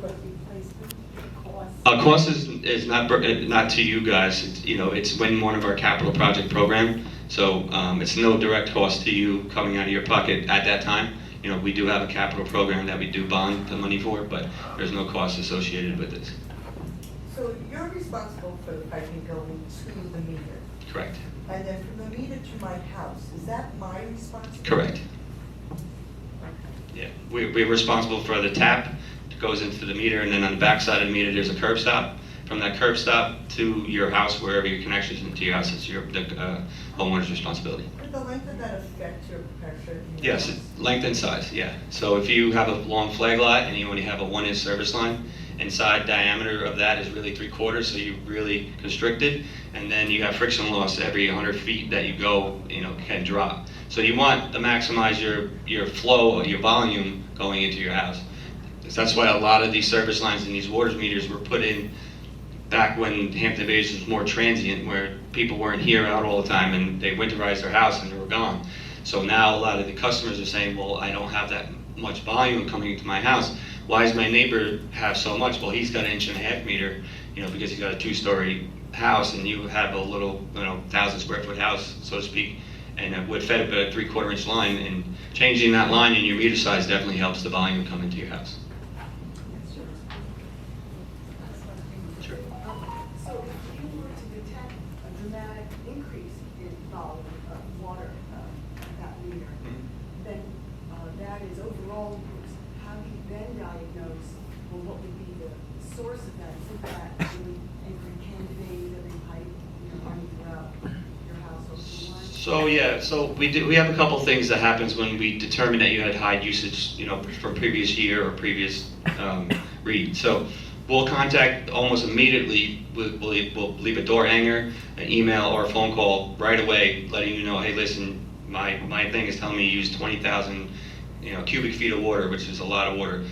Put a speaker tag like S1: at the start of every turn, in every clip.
S1: but replacement cost?
S2: Cost is not to you guys. It's within one of our capital project program. So it's no direct cost to you coming out of your pocket at that time. We do have a capital program that we do bond the money for, but there's no cost associated with this.
S1: So you're responsible for the piping going to the meter,
S2: Correct.
S1: and then from the meter to my house, is that my responsibility?
S2: Correct. Yeah, we're responsible for the tap that goes into the meter, and then on the back side of the meter, there's a curb stop. From that curb stop to your house, wherever your connection is into your house, it's the homeowner's responsibility.
S1: Would the length of that affect your pressure? in your
S2: Yes,
S1: house?
S2: it's length and size, yeah. So if you have a long flag lot and you only have a 1-inch service line, inside diameter of that is really 3/4, so you're really constricted, and then you have friction loss every 100 feet that you go, can drop. So you want to maximize your flow, your volume going into your house. So that's why a lot of these service lines and these water meters were put in back when Hampton Bays was more transient, where people weren't here out all the time and they winterized their house and they were gone. So now a lot of the customers are saying, well, I don't have that much volume coming into my house. Why does my neighbor have so much? Well, he's got an 1.5 inch meter, because he's got a 2-story house, and you have a little, 1,000 square foot house, so to speak, and we're fed up a 3/4 inch line, and changing that line in your meter size definitely helps the volume come into your house. Sure.
S3: So if you were to detect a dramatic increase in volume of water at that meter, then that is overall use. How do you then diagnose, well, what would be the source of that? Is it that every candidate, every pipe, running throughout your house over the line?
S2: So we have a couple things that happens when we determine that you had high usage, from previous year or previous read. So we'll contact almost immediately. We'll leave a door hanger, an email, or a phone call right away, letting you know, hey, listen, my thing is telling me you use 20,000 cubic feet of water, which is a lot of water,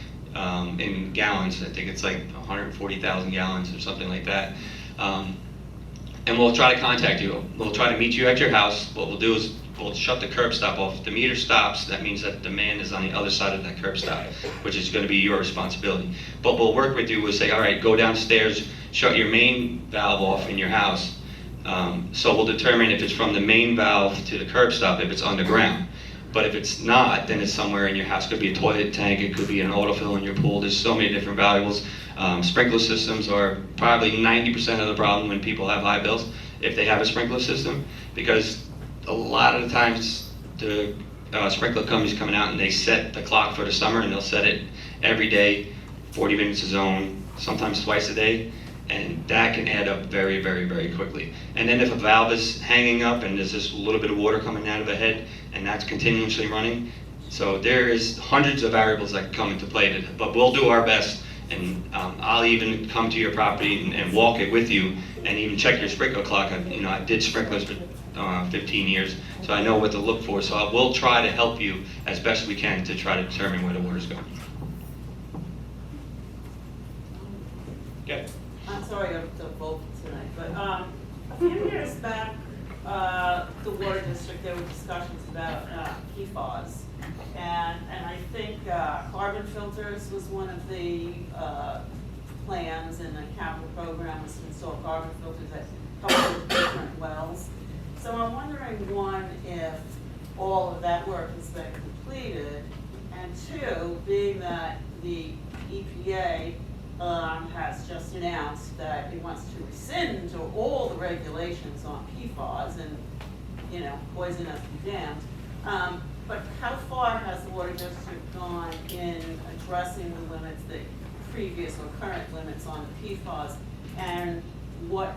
S2: in gallons. I think it's like 140,000 gallons or something like that. And we'll try to contact you. We'll try to meet you at your house. What we'll do is we'll shut the curb stop off. If the meter stops, that means that demand is on the other side of that curb stop, which is going to be your responsibility. But we'll work with you. We'll say, all right, go downstairs, shut your main valve off in your house. So we'll determine if it's from the main valve to the curb stop, if it's underground. But if it's not, then it's somewhere in your house. It could be a toilet tank, it could be an autofill in your pool. There's so many different variables. Sprinkler systems are probably 90% of the problem when people have high bills, if they have a sprinkler system, because a lot of the times the sprinkler company's coming out and they set the clock for the summer, and they'll set it every day, 40 minutes a zone, sometimes twice a day, and that can add up very, very, very quickly. And then if a valve is hanging up and there's just a little bit of water coming out of the head, and that's continuously running, so there is hundreds of variables that come into play, but we'll do our best, and I'll even come to your property and walk it with you, and even check your sprinkler clock. I did sprinklers for 15 years, so I know what to look for. So I will try to help you as best we can to try to determine where the water's going. Okay.
S4: I'm sorry I'm so vocal tonight, but a few years back, the water district, there were discussions about PFAS. And I think carbon filters was one of the plans in the capital program, was to install carbon filters at a couple of different wells. So I'm wondering, one, if all of that work has been completed, and two, being that the EPA has just announced that it wants to rescind all the regulations on PFAS and, poison us be damned. But how far has the water district gone in addressing the limits, the previous or current limits on the PFAS? And what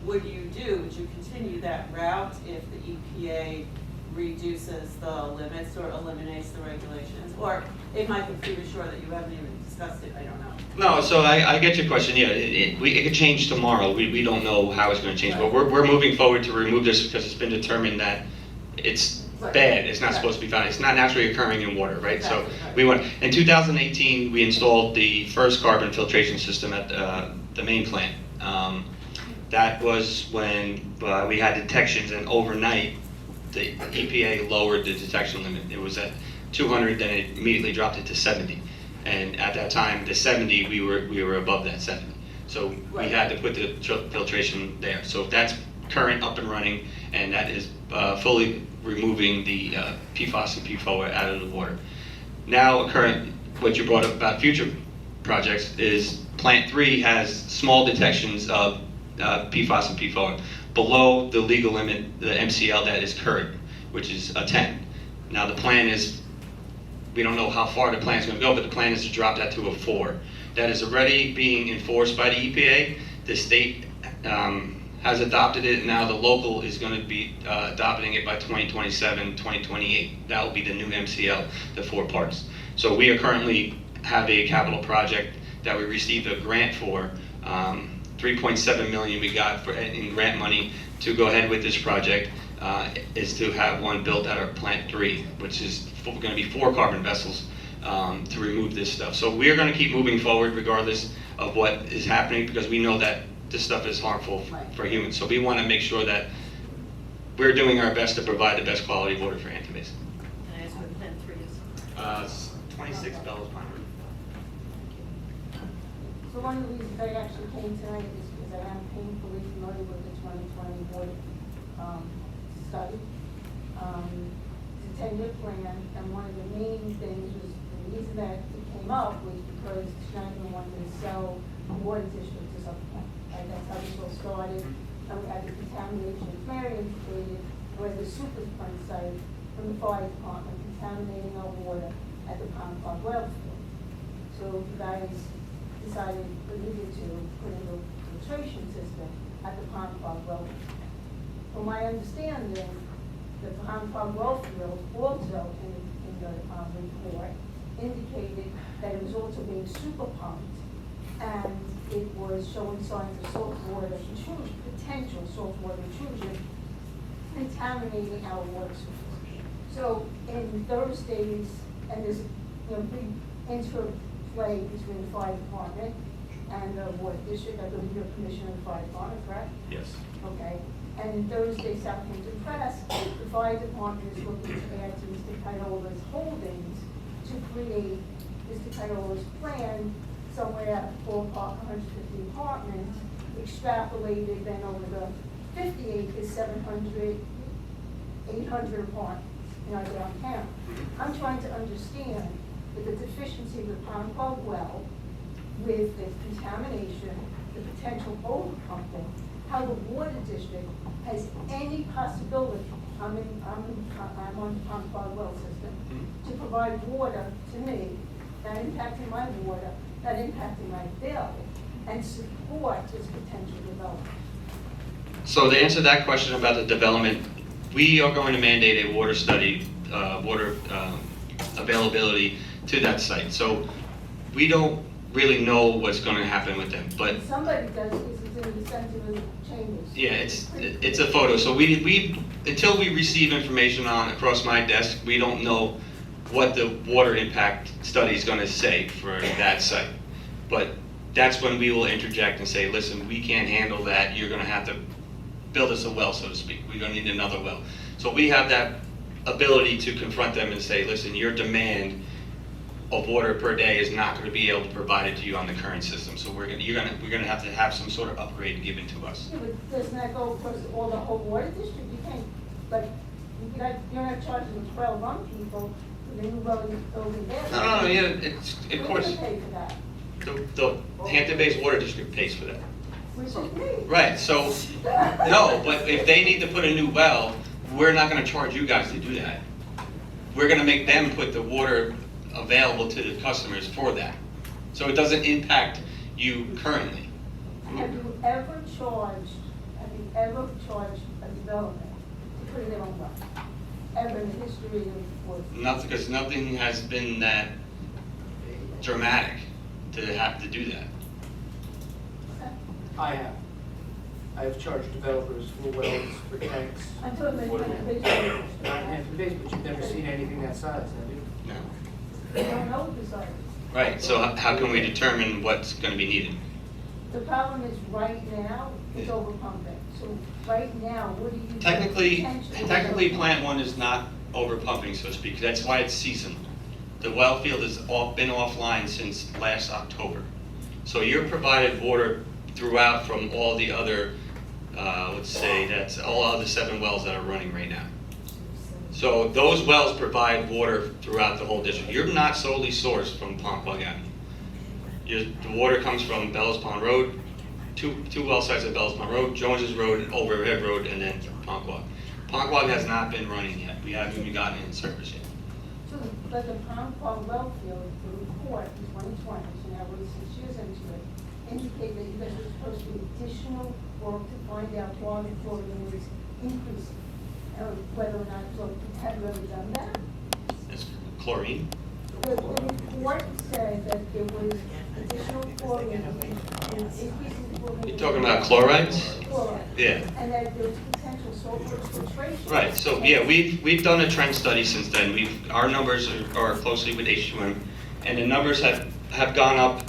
S4: would you do? Would you continue that route if the EPA reduces the limits or eliminates the regulations? Or it might be premature that you haven't even discussed it, I don't know.
S2: No, so I get your question. Yeah, it could change tomorrow. We don't know how it's going to change,
S4: Right.
S2: but we're moving forward to remove this because it's been determined that it's
S4: Right.
S2: bad. It's not
S4: Right.
S2: supposed to be found. It's not naturally occurring in water, right?
S4: Exactly,
S2: So
S4: right.
S2: in 2018, we installed the first carbon filtration system at the main plant. That was when we had detections, and overnight, the EPA lowered the detection limit. It was at 200, then it immediately dropped it to 70. And at that time, the 70, we were above that 70. So we
S4: Right.
S2: had to put the filtration there. So that's current, up and running, and that is fully removing the PFAS and PFOA out of the water. Now, what you brought up about future projects is Plant 3 has small detections of PFAS and PFOA below the legal limit, the MCL that is current, which is a 10. Now, the plan is, we don't know how far the plan is going to go, but the plan is to drop that to a 4. That is already being enforced by the EPA. The state has adopted it, and now the local is going to be adopting it by 2027, 2028. That will be the new MCL, the 4 parts. So we are currently have a capital project that we received a grant for, 3.7 million we got in grant money to go ahead with this project, is to have one built at our Plant 3, which is going to be 4 carbon vessels to remove this stuff. So we're going to keep moving forward regardless of what is happening, because we know that this stuff is harmful for humans. So we want to make sure that we're doing our best to provide the best quality water for Antibase.
S4: And I ask what Plant 3 is.
S2: 26 Bellows Pine Road.
S5: So one of the reasons I actually came tonight is because I am painfully familiar with the 2020 board study. It's a 10-year plan, and one of the main things was, the reason that it came up was because Schneider wanted to sell a water district to Suffolk County. Right? That's how this all started, and we had the contamination of Marion created, and we had the Superfund site from the fire department contaminating our water at the Pond Park well field. So you guys decided, alluded to, put in a filtration system at the Pond Park well field. From my understanding, the Pond Park well field also in the report indicated that it was also being super pumped, and it was showing signs of saltwater intrusion, potential saltwater intrusion, contaminating our water sources. So in those days, and there's big interplay between the fire department and the water district. I believe you're commissioner of the fire department, correct?
S2: Yes.
S5: Okay. And in Thursday, Southampton Press, the fire department is looking to add to Mr. Cayola's holdings to create Mr. Cayola's plan somewhere ballpark 150 apartments, extrapolated then over the 50 acres, 700, 800 apartments in our downtown. I'm trying to understand with the deficiency of the Pond Park well, with the contamination, the potential overpumping, how the water district has any possibility, I'm on the Pond Park well system, to provide water to me, not impacting my water, not impacting my bill, and support this potential development.
S2: So to answer that question about the development, we are going to mandate a water study, water availability to that site. So we don't really know what's going to happen with them, but
S5: Somebody does, because it's in the sensitive chambers.
S2: yeah, it's a photo. So we until we receive information on across my desk, we don't know what the water impact study is going to say for that site. But that's when we will interject and say, listen, we can't handle that. You're going to have to build us a well, so to speak. We're going to need another well. So we have that ability to confront them and say, listen, your demand of water per day is not going to be able to provide it to you on the current system. So we're going to have some sort of upgrade given to us.
S5: Yeah, but doesn't that go across all the whole water district? You can't, like, you're not charging 12 on people for the new well building there.
S2: No, yeah, it's, of
S5: Who's
S2: course,
S5: gonna pay for that?
S2: the Hampton-based Water District pays for that.
S5: Which is me.
S2: Right, so, no, but if they need to put a new well, we're not gonna charge you guys to do that. We're gonna make them put the water available to the customers for that. So it doesn't impact you currently.
S5: Have you ever charged a development to put in their own well? Ever in the history of water?
S2: Nothing, because nothing has been that dramatic to have to do that.
S6: I have. I have charged developers for wells, for tanks.
S5: I'm talking about
S6: Water.
S5: Hampton
S6: Not in Hampton Bays, but you've never seen anything that size, have you?
S2: No.
S5: They don't know the size.
S2: Right, so how can we determine what's gonna be needed?
S5: The problem is right now, it's over pumping. So right now, what do you?
S2: Technically,
S5: potentially-
S2: Plant 1 is not over pumping, so to speak. That's why it's seasonal. The well field has been offline since last October. So you're provided water throughout from all the other, let's say that's all other 7 wells that are running right now. So those wells provide water throughout the whole district. You're not solely sourced from Ponquag Avenue. The water comes from Bellows Pond Road, two well sites at Bellows Pond Road, Jones's Road, Overhead Road, and then Ponquag. Ponquag has not been running yet. We haven't even gotten it in service yet.
S5: So, but the Ponquag well field, the report in 2020, so now we're 6 years into it, indicated that you guys were supposed to do additional work to find out why the chlorine was increasing. Whether or not, so have you ever done that?
S2: It's chlorine.
S5: The report said that there was additional chlorine, increasing chlorine.
S2: You're talking about chlorides?
S5: Chloride.
S2: Yeah.
S5: And that there was potential sulfur filtration.
S2: Right, so yeah, we've done a trend study since then. Our numbers are closely with H2M, and the numbers have gone up,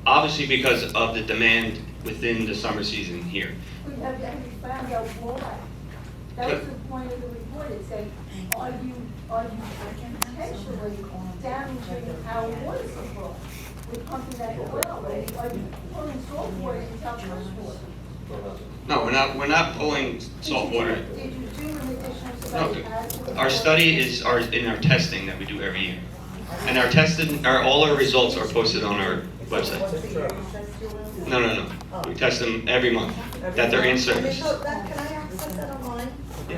S2: obviously because of the demand within the summer season here.
S5: But have you found out why? That was the point of the report. It said, are you potentially damaging our water supply with pumping that well? Are you pulling salt water into our fresh water?
S2: No, we're not pulling salt water.
S5: Did you do an additional
S2: No,
S5: study? as to the-
S2: our study is in our testing that we do every year. And our testing, all our results are posted on our website.
S1: Once a year you test your wells?
S2: No. We test them every month, that they're in service.
S1: Can I access that online?
S2: Yeah.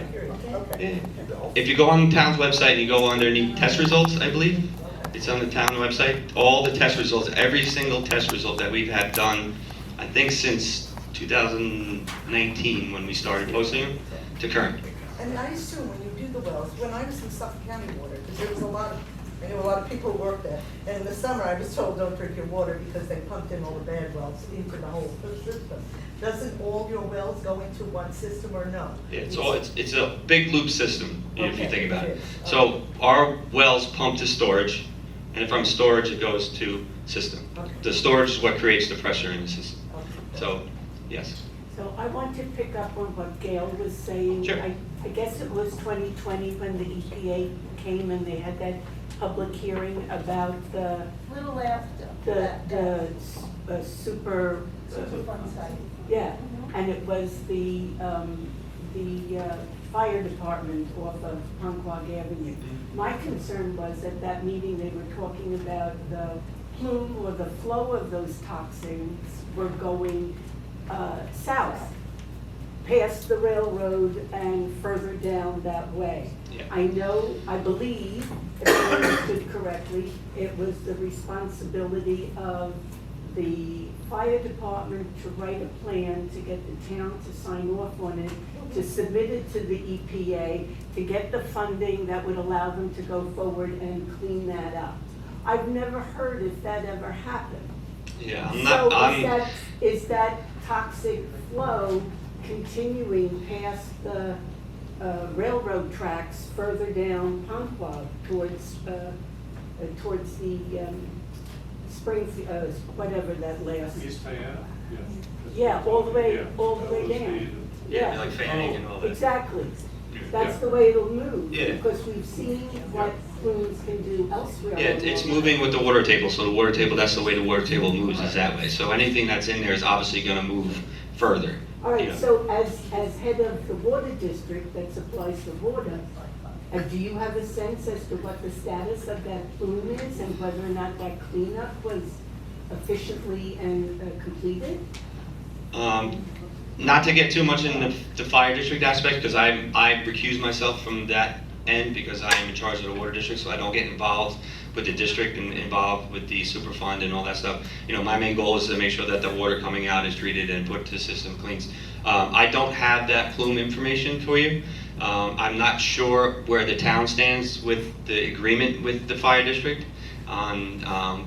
S1: Okay.
S2: Yeah. If you go on the town's website and you go underneath test results, I believe, it's on the town website, all the test results, every single test result that we've had done, I think since 2019, when we started posting them, to current.
S1: And I assume when you do the wells, when I was in Suffolk County Water, because there was I knew a lot of people who worked there, and in the summer I was told don't drink your water because they pumped in all the bad wells into the whole system. Doesn't all your wells go into one system or no?
S2: Yeah, it's a big loop system, if you
S1: Okay,
S2: think about
S1: it
S2: it.
S1: is.
S2: So our wells pump to storage, and from storage it goes to system.
S1: Okay.
S2: The storage is what creates the pressure in the system.
S1: Okay.
S2: So, yes.
S7: So I want to pick up on what Gail was saying.
S2: Sure.
S7: I guess it was 2020 when the EPA came and they had that public hearing about the
S5: Little after.
S7: super.
S5: Superfund site.
S7: Yeah,
S5: Mhm.
S7: and it was the fire department off of Ponquag Avenue. My concern was at that meeting, they were talking about the plume or the flow of those toxins were going south, past the railroad and further down that way.
S2: Yeah.
S7: I believe, if I understood correctly, it was the responsibility of the fire department to write a plan to get the town to sign off on it, to submit it to the EPA, to get the funding that would allow them to go forward and clean that up. I've never heard if that ever happened.
S2: Yeah,
S7: So is that toxic flow continuing past the railroad tracks further down Ponquag towards the Springfield, whatever that last.
S8: East Diana, yeah.
S7: Yeah, all the way
S8: Yeah,
S7: down.
S8: that was
S2: Yeah, like Fanning and all that.
S7: Exactly.
S8: Yeah.
S7: That's the way it'll move.
S2: Yeah.
S7: Because we've seen what plumes can do elsewhere.
S2: Yeah, it's moving with the water table, so the water table, that's the way the water table moves, is that way. So anything that's in there is obviously gonna move further.
S7: All
S2: you
S7: right,
S2: know.
S7: so as head of the water district that supplies the water, do you have a sense as to what the status of that plume is and whether or not that cleanup was efficiently and completed?
S2: Not to get too much in the fire district aspect, because I recuse myself from that end because I am in charge of the water district, so I don't get involved with the district and involved with the Superfund and all that stuff. You know, my main goal is to make sure that the water coming out is treated and put to system cleans. I don't have that plume information for you. I'm not sure where the town stands with the agreement with the fire district on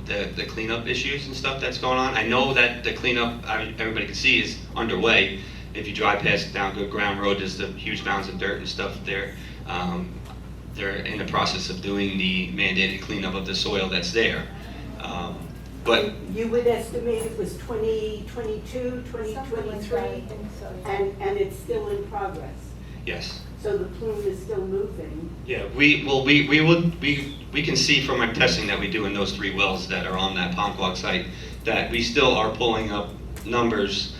S2: the cleanup issues and stuff that's going on. I know that the cleanup, everybody can see, is underway. If you drive past down Good Ground Road, there's the huge mounds of dirt and stuff there. They're in the process of doing the mandated cleanup of the soil that's there. But
S7: You would estimate it was 2022,
S5: Something like that, I
S7: 2023,
S5: think so, yeah.
S7: and it's still in progress.
S2: Yes.
S7: So the plume is still moving.
S2: Yeah, we can see from our testing that we do in those 3 wells that are on that Palmquag site, that we still are pulling up numbers,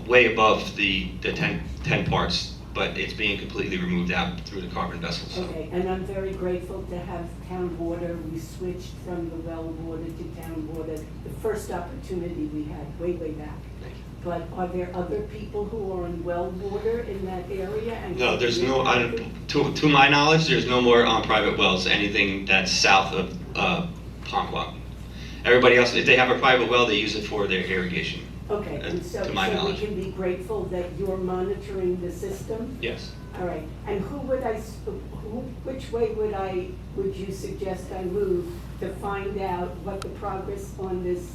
S2: way above the 10 parts, but it's being completely removed out through the carbon vessels.
S7: Okay, and I'm very grateful to have town water. We switched from the well water to town water, the first opportunity we had, way back.
S2: Thank you.
S7: But are there other people who are on well water in that area? And
S2: No, there's no, to my knowledge, there's no more on private wells, anything that's south of Palmquag. Everybody else, if they have a private well, they use it for their irrigation.
S7: Okay, and so
S2: To my
S7: we
S2: knowledge.
S7: can be grateful that you're monitoring the system?
S2: Yes.
S7: All right, and which way would you suggest I move to find out what the progress on this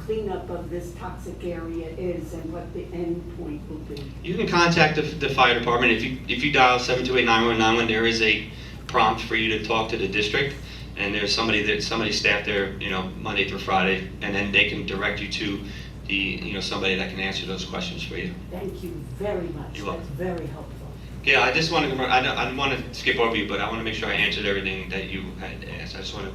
S7: cleanup of this toxic area is and what the end point will be?
S2: You can contact the fire department. If you dial 728-9191, there is a prompt for you to talk to the district, and there's somebody staffed there, Monday through Friday, and then they can direct you to somebody that can answer those questions for you.
S7: Thank you very much.
S2: You're welcome.
S7: That's very helpful.
S2: Yeah, I just want to, I don't want to skip over you, but I want to make sure I answered everything that you had asked. I just want to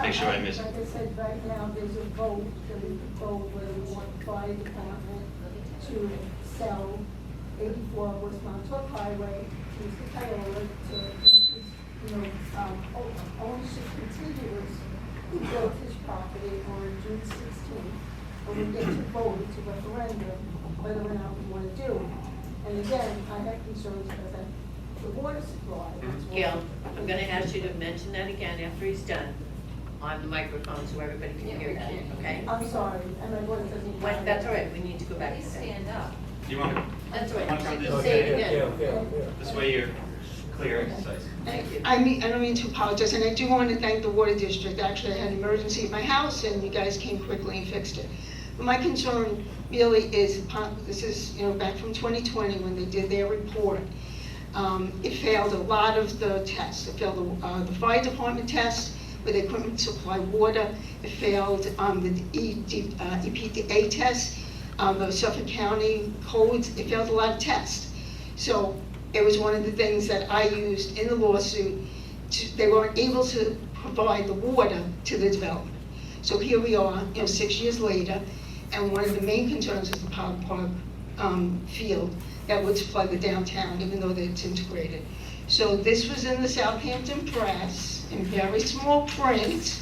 S2: make sure I missed.
S5: Like I said, right now, there's a vote, that we could vote whether we want the fire department to sell 84 West Montauk Highway to Mr. Kiola to increase, ownership contiguous, who built his property on June 16th. And we get to vote to referendum whether or not we want to do it. And again, I have concerns about the water supply. That's why-
S8: Gail, I'm gonna ask you to mention that again after he's done on the microphone so everybody can hear that, okay?
S5: I'm sorry, and my voice doesn't.
S8: That's all right, we need to go back to that.
S9: Stand up.
S2: You want to,
S8: That's all
S2: Want to
S8: right,
S2: come
S8: say it
S6: Yeah,
S8: again.
S6: yeah.
S2: this way you're clear and concise.
S8: Thank you.
S10: I don't mean to apologize, and I do want to thank the water district. Actually, I had an emergency at my house, and you guys came quickly and fixed it. But my concern really is, this is, back from 2020 when they did their report. It failed a lot of the tests. It failed the fire department test, where they couldn't supply water. It failed the EPA test, the Suffolk County codes. It failed a lot of tests. So it was one of the things that I used in the lawsuit. They weren't able to provide the water to the development. So here we are, 6 years later, and one of the main concerns is the Palmquag field that would supply the downtown, even though it's integrated. So this was in the Southampton Press in very small print.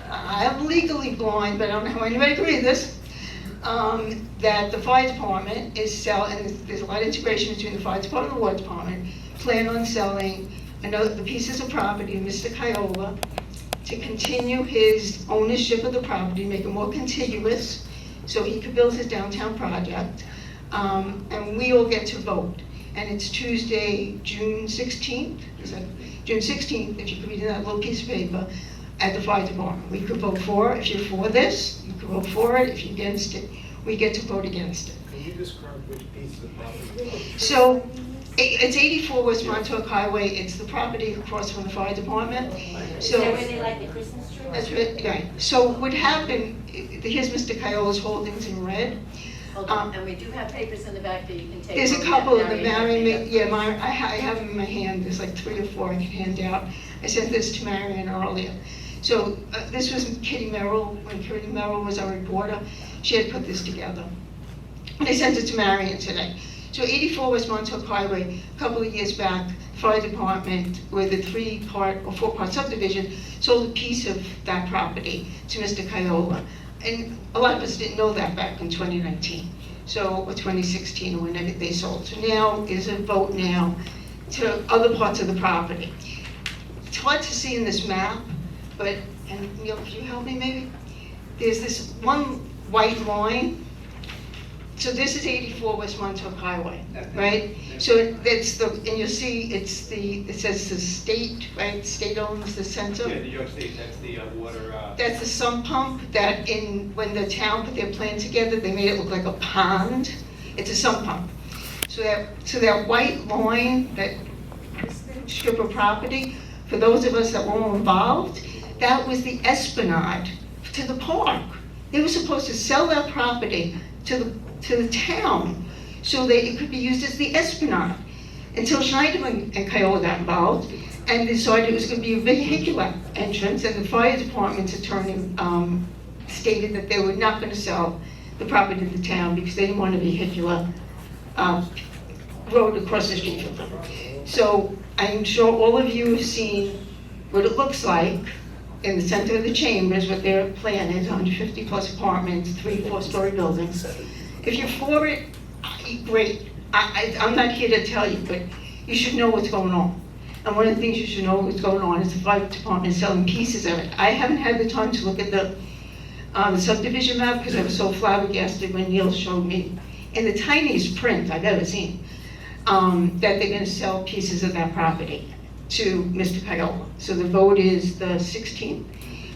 S10: I'm legally blind, but I don't know how anybody can read this. That the fire department is selling, and there's a lot of integration between the fire department and the water department, plan on selling the pieces of property to Mr. Kiola to continue his ownership of the property, make it more contiguous, so he could build his downtown project. And we all get to vote. And it's Tuesday, June 16th, is that June 16th, if you could read in that little piece of paper, at the fire department. We could vote for it. If you're for this, you could vote for it. If you're against it, we get to vote against it.
S6: Can you describe which piece of property?
S10: So it's 84 West Montauk Highway. It's the property across from the fire department.
S9: Is
S10: So
S9: that where they like the Christmas tree?
S10: that's right. So what happened, here's Mr. Kiola's holdings in red.
S8: Hold on, and we do have papers in the back that you can take.
S10: There's a
S8: home
S10: couple
S8: that
S10: of the
S8: Marion
S10: Marion,
S8: has.
S10: I have them in my hand. There's like 3 or 4 I can hand out. I sent this to Marion earlier. So this was Kitty Merrill, when Kitty Merrill was our reporter. She had put this together. And I sent it to Marion today. So 84 West Montauk Highway, a couple of years back, fire department, with a 3-part or 4-part subdivision, sold a piece of that property to Mr. Kiola. And a lot of us didn't know that back in 2019, or 2016, or whenever they sold. So now is a vote now to other parts of the property. It's hard to see in this map, but, and Neil, could you help me maybe? There's this one white line. So this is 84 West Montauk Highway, right? So that's and you'll see it says the state, right? State owns the center.
S11: Yeah, New York State, that's the water.
S10: That's the sump pump that when the town put their plan together, they made it look like a pond. It's a sump pump. So that white line, that strip of property, for those of us that weren't involved, that was the esplanade to the park. They were supposed to sell that property to the town so that it could be used as the Esplanade. Until Schneiderman and Kiowa got involved and decided it was going to be a vehicular entrance, and the fire department's attorney stated that they were not going to sell the property to the town because they didn't want a vehicular road across the street from them. So I'm sure all of you have seen what it looks like in the center of the chambers, what their plan is, 150 plus apartments, 3-4-story buildings. If you're for it, great. I'm not here to tell you, but you should know what's going on. And one of the things you should know what's going on is the fire department is selling pieces of it. I haven't had the time to look at the subdivision map because I was so flabbergasted when Neil showed me in the tiniest print I've ever seen that they're going to sell pieces of that property to Mr. Kiowa. So the vote is the 16th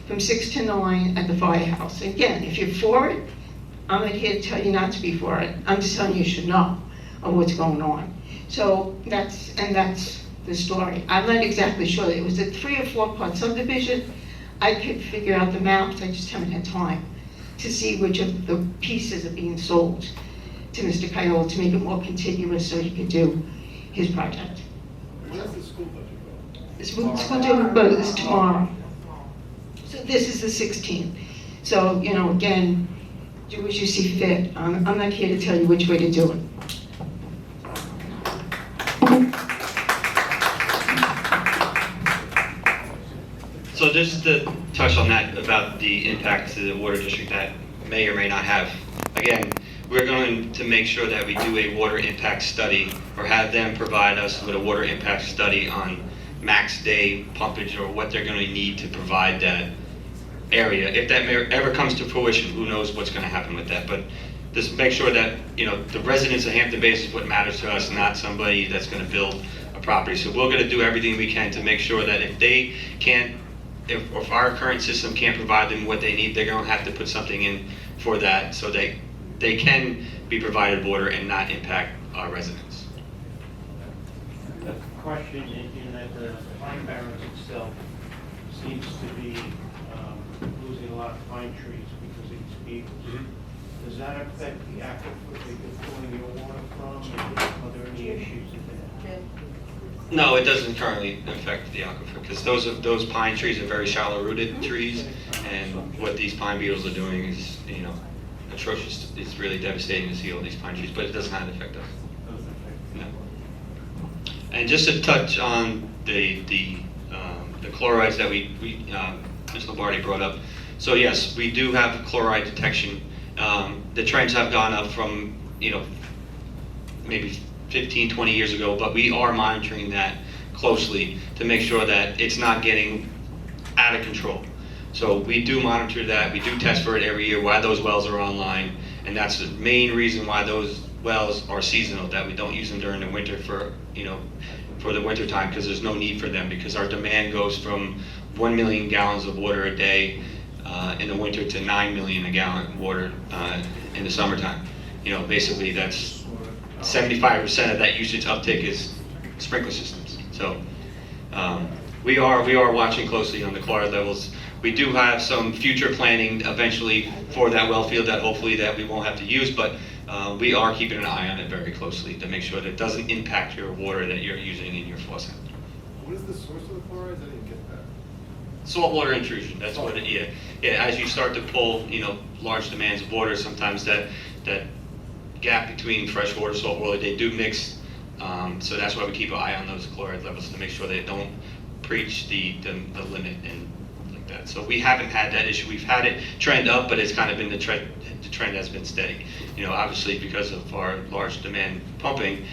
S10: from 6 to 9 at the firehouse. Again, if you're for it, I'm not here to tell you not to be for it. I'm just telling you should know of what's going on. So that's the story. I'm not exactly sure. It was a 3 or 4 part subdivision. I could figure out the maps, I just haven't had time to see which of the pieces are being sold to Mr. Kiowa to make it more contiguous so he could do his project.
S9: When does the school budget go?
S10: The school vote is tomorrow. So this is the 16th. So, you know, again, do as you see fit. I'm not here to tell you which way to do it.
S2: So just to touch on that about the impact to the water district that may or may not have. Again, we're going to make sure that we do a water impact study or have them provide us with a water impact study on max day pumpage or what they're going to need to provide that area. If that ever comes to fruition, who knows what's going to happen with that. But just make sure that, you know, the residents of Hampton Bays is what matters to us, not somebody that's going to build a property. So we're going to do everything we can to make sure that if they can't, if our current system can't provide them what they need, they're going to have to put something in for that so they can be provided water and not impact our residents.
S12: The question in that the Pine Barrens itself seems to be losing a lot of pine trees because of these beetles. Does that affect the aquifer that you're pulling your water from? Are there any issues with that?
S2: No, it doesn't currently affect the aquifer because those pine trees are very shallow rooted trees, and what these pine beetles are doing is, you know, atrocious. It's really devastating to see all these pine trees, but it does not affect us. No. And just to touch on the chlorides that Ms. Lombardi brought up. So yes, we do have chloride detection. The trends have gone up from, you know, maybe 15, 20 years ago, but we are monitoring that closely to make sure that it's not getting out of control. So we do monitor that, we do test for it every year, why those wells are online, and that's the main reason why those wells are seasonal, that we don't use them during the winter for, you know, for the winter time, because there's no need for them, because our demand goes from 1 million gallons of water a day in the winter to 9 million a gallon of water in the summertime. You know, basically that's 75% of that usage uptick is sprinkler systems. So we are watching closely on the chloride levels. We do have some future planning eventually for that well field that hopefully that we won't have to use, but we are keeping an eye on it very closely to make sure that it doesn't impact your water that you're using in your faucet.
S9: What is the source of the chlorides? I didn't get that.
S2: Saltwater intrusion, that's what it, yeah, as you start to pull, you know, large demands of water, sometimes that gap between fresh water, salt water, they do mix. So that's why we keep an eye on those chloride levels to make sure they don't breach the limit and like that. So we haven't had that issue. We've had it trend up, but it's kind of been the trend has been steady. You know, obviously because of our large demand pumping,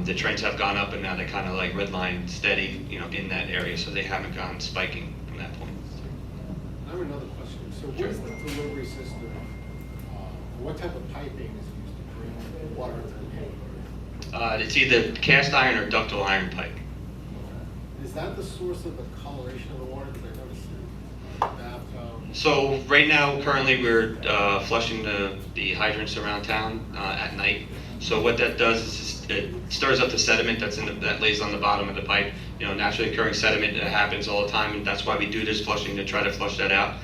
S2: the trends have gone up and now they're kind of like redline steady, you know, in that area. So they haven't gone spiking from that point.
S9: I have another question. So what is the delivery system? What type of piping is used to bring water to the tank?
S2: It's either cast iron or ductile iron pipe.
S9: Is that the source of the coloration of the water? Because I noticed in the bathtub.
S2: So right now, currently, we're flushing the hydrants around town at night. So what that does is it stirs up the sediment that lays on the bottom of the pipe. You know, naturally occurring sediment that happens all the time, and that's why we do this flushing to try to flush that out.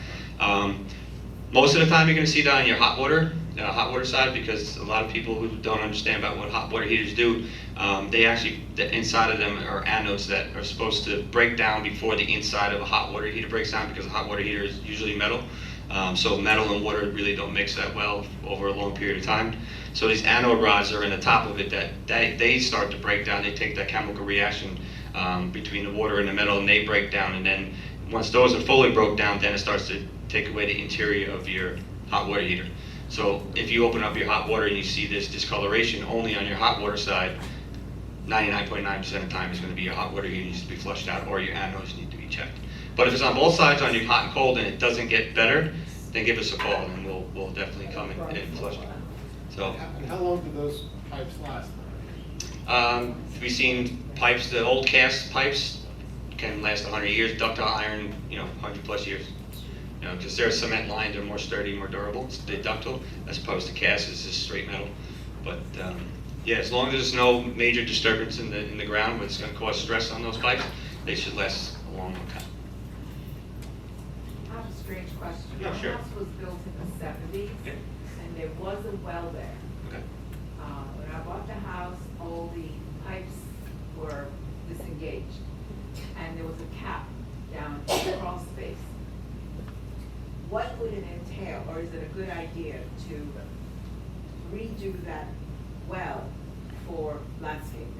S2: Most of the time, you're going to see that on your hot water. hot water side, because a lot of people who don't understand about what hot water heaters do, they actually, the inside of them are anodes that are supposed to break down before the inside of a hot water heater breaks down, because a hot water heater is usually metal. So metal and water really don't mix that well over a long period of time. So these anode rods are in the top of it that they start to break down. They take that chemical reaction between the water and the metal, and they break down. And then once those are fully broke down, then it starts to take away the interior of your hot water heater. So if you open up your hot water and you see this discoloration only on your hot water side, 99.9% of the time is going to be your hot water heater needs to be flushed out, or your anodes need to be checked. But if it's on both sides, on your hot and cold, and it doesn't get better, then give us a call, and we'll definitely come and flush it. So,
S9: And how long do those pipes last?
S2: we've seen pipes, the old cast pipes can last 100 years, ductile iron, 100 plus years. Because they're cement lined, they're more sturdy, more durable. They're ductile, as opposed to cast, it's just straight metal. But yeah, as long as there's no major disturbance in the ground, what's going to cause stress on those pipes, they should last a long, long time.
S13: I have a strange question.
S2: Yeah, sure.
S13: My house was built in the 70s,
S2: Yeah.
S13: and there was a well there.
S2: Okay.
S13: When I bought the house, all the pipes were disengaged, and there was a cap down in the crawl space. What would it entail, or is it a good idea to redo that well for landscaping?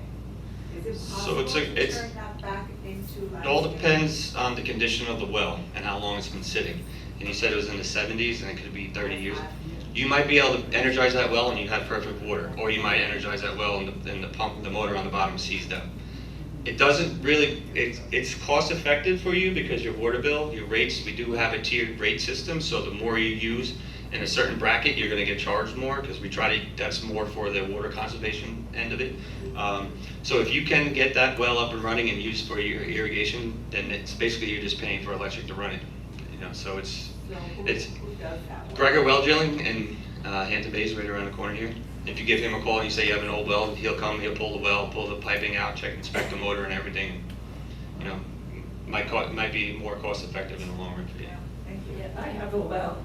S13: Is it
S2: So
S13: possible
S2: it's
S13: to turn that back into landscaping?
S2: It all depends on the condition of the well and how long it's been sitting. And you said it was in the 70s, and it could be 30 years. You might be able to energize that well and you have perfect water, or you might energize that well and the motor on the bottom seized up. It doesn't really, it's cost effective for you because your water bill, your rates, we do have a tiered rate system, so the more you use in a certain bracket, you're gonna get charged more, because we try to, that's more for the water conservation end of it. So if you can get that well up and running and used for your irrigation, then it's basically you're just paying for electric to run it. So it's
S13: Who does that?
S2: Gregor Well Drilling in Hampton Bays, right around the corner here. If you give him a call and you say you have an old well, he'll come, he'll pull the well, pull the piping out, inspect the motor and everything. Might be more cost effective in the long run for you.
S13: Thank you.
S14: Yeah, I have a well,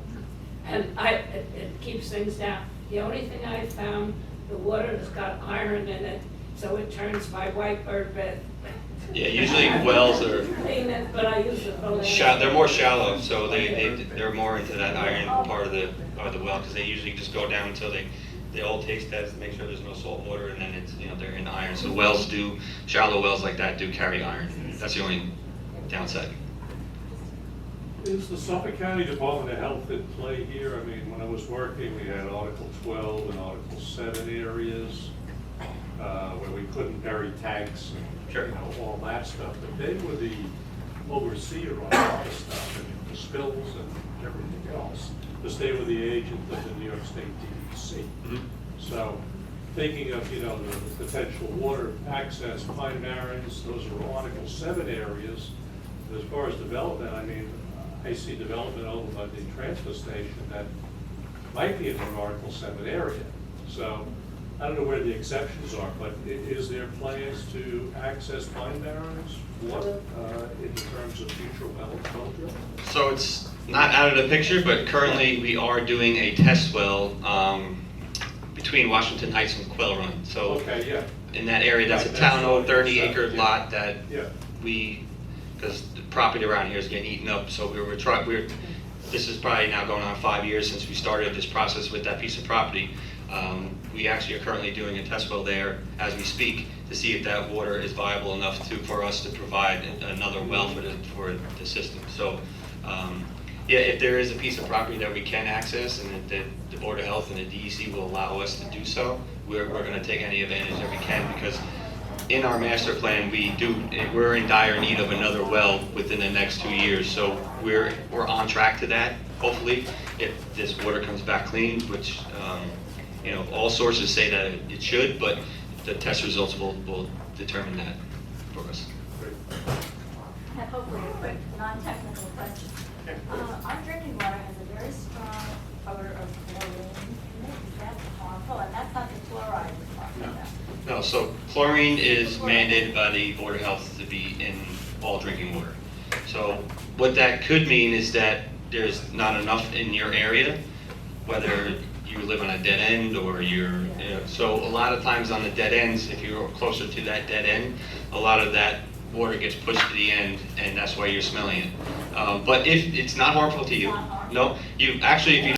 S14: and it keeps things down. The only thing I found, the water has got iron in it, so it turns my white bird red.
S2: Yeah, usually wells are
S14: Clean it, but I use it for
S2: they're more shallow, so they're more into that iron part of the well, because they usually just go down until they all taste test to make sure there's no salt water, and then it's they're in iron. So shallow wells like that do carry iron. That's the only downside.
S15: Is the Suffolk County Department of Health at play here? I mean, when I was working, we had Article 12 and Article 7 areas where we couldn't bury tanks and all that stuff. But they were the overseer on all the stuff, and the spills and everything else, because they were the agent of the New York State DEC.
S2: Mm-hmm.
S15: So thinking of, the potential water access, Pine Barrens, those are Article 7 areas. As far as development, I mean, I see development over by the transfer station that might be in an Article 7 area. So I don't know where the exceptions are, but is there plans to access Pine Barrens water in terms of future well drilling?
S2: So it's not out of the picture, but currently we are doing a test well between Washington Heights and Quail Run. So
S15: Okay, yeah.
S2: in that area, that's a
S15: Right,
S2: town-owned
S15: that's
S2: 30-acre
S15: yeah.
S2: lot that
S15: Yeah.
S2: because the property around here is getting eaten up, so this is probably now going on 5 years since we started this process with that piece of property. We actually are currently doing a test well there as we speak to see if that water is viable enough for us to provide another well for the system. So, yeah, if there is a piece of property that we can access and that the Board of Health and the DEC will allow us to do so, we're going to take any advantage that we can, because in our master plan, we're in dire need of another well within the next 2 years. So we're on track to that, hopefully, if this water comes back clean, which, all sources say that it should, but the test results will determine that for us.
S16: And hopefully a quick, non-technical question. Our drinking water has a very strong odor of chlorine. That's harmful, and that's not the fluoride we're talking about.
S2: No, so chlorine is mandated by the Board of Health to be in all drinking water. So what that could mean is that there's not enough in your area, whether you live on a dead end, or so a lot of times on the dead ends, if you're closer to that dead end, a lot of that water gets pushed to the end, and that's why you're smelling it. But if it's not harmful to you,
S16: Not harmful.
S2: no, if you